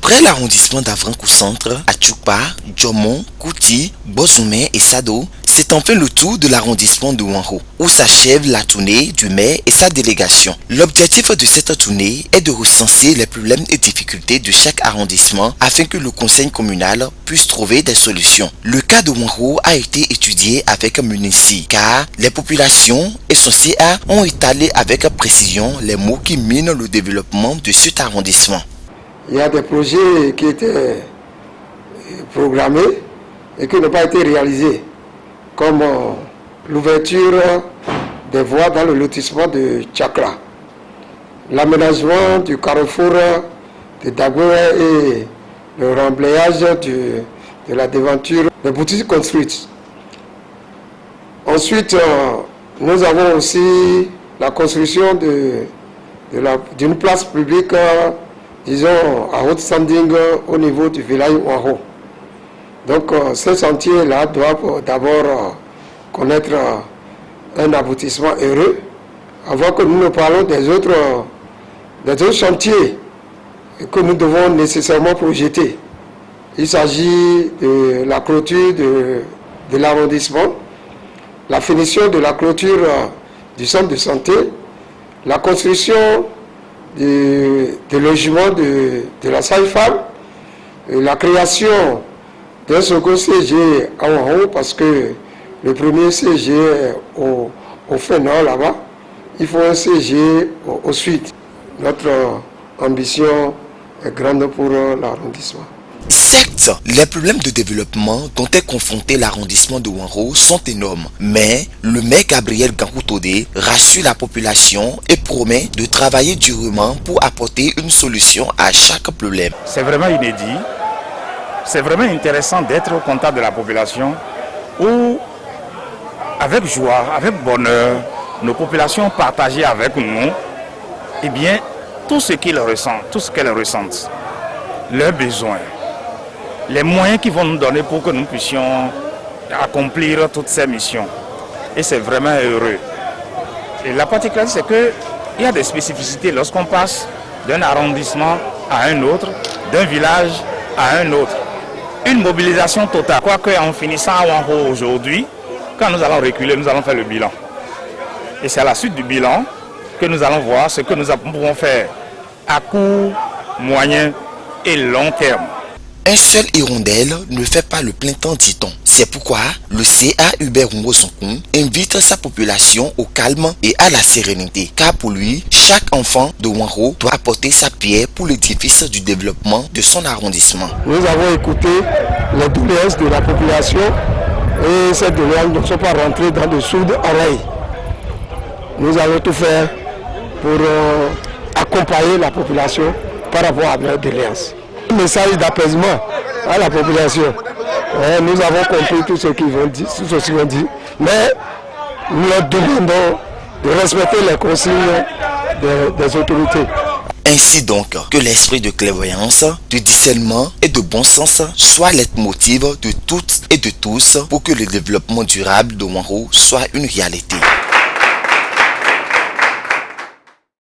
Après l'arrondissement d'Avranches-Centre, Atchoupa, Djomon, Kouti, Bozoumé et Sado, c'est enfin le tour de l'arrondissement de Ouanro, où s'achève la tournée du maire et sa délégation. L'objectif de cette tournée est de recenser les problèmes et difficultés de chaque arrondissement afin que le conseil communal puisse trouver des solutions. Le cas de Ouanro a été étudié avec minutie, car les populations et son CA ont étalé avec précision les mots qui minent le développement de cet arrondissement. Il y a des projets qui étaient programmés et qui n'ont pas été réalisés, comme l'ouverture des voies dans le lotissement de Tchakra, l'aménagement du carrefour de Dagoué et le remblayage de la devanture des boutiques construites. Ensuite, nous avons aussi la construction d'une place publique, disons, à haute standing au niveau du village Ouanro. Donc, ces sentiers-là doivent d'abord connaître un aboutissement heureux avant que nous ne parlons des autres chantiers que nous devons nécessairement projeter. Il s'agit de la clôture de l'arrondissement, la finition de la clôture du centre de santé, la construction des logements de la sage-femme, la création d'un second CG à Ouanro, parce que le premier CG est au fin nord là-bas, il faut un CG au sud. Notre ambition est grande pour l'arrondissement. Certes, les problèmes de développement dont est confronté l'arrondissement de Ouanro sont énormes, mais le maire Gabriel Gangoutodé rassure la population et promet de travailler durement pour apporter une solution à chaque problème. C'est vraiment inédit, c'est vraiment intéressant d'être au contact de la population où, avec joie, avec bonheur, nos populations partagent avec nous tout ce qu'ils ressentent, tout ce qu'elles ressentent, leurs besoins, les moyens qu'ils vont nous donner pour que nous puissions accomplir toutes ces missions. Et c'est vraiment heureux. Et la particularité, c'est qu'il y a des spécificités lorsqu'on passe d'un arrondissement à un autre, d'un village à un autre. Une mobilisation totale. Quoique en finissant à Ouanro aujourd'hui, quand nous allons reculer, nous allons faire le bilan. Et c'est à la suite du bilan que nous allons voir ce que nous pouvons faire à court, moyen et long terme. Un seul hirondelle ne fait pas le plein temps, dit-on. C'est pourquoi le CA Hubert Ngozonkun invite sa population au calme et à la sérénité. Car pour lui, chaque enfant de Ouanro doit apporter sa pierre pour l'édifice du développement de son arrondissement. Nous avons écouté les doléances de la population et ces doléances ne sont pas rentrées dans de sourdes oreilles. Nous allons tout faire pour accompagner la population par rapport à leurs doléances. Un message d'apaisement à la population. Nous avons compris tout ce qu'ils vont dire, mais nous leur demandons de respecter les consignes des autorités. Ainsi donc, que l'esprit de clairvoyance, de discernement et de bon sens soit leitmotiv de toutes et de tous pour que le développement durable de Ouanro soit une réalité.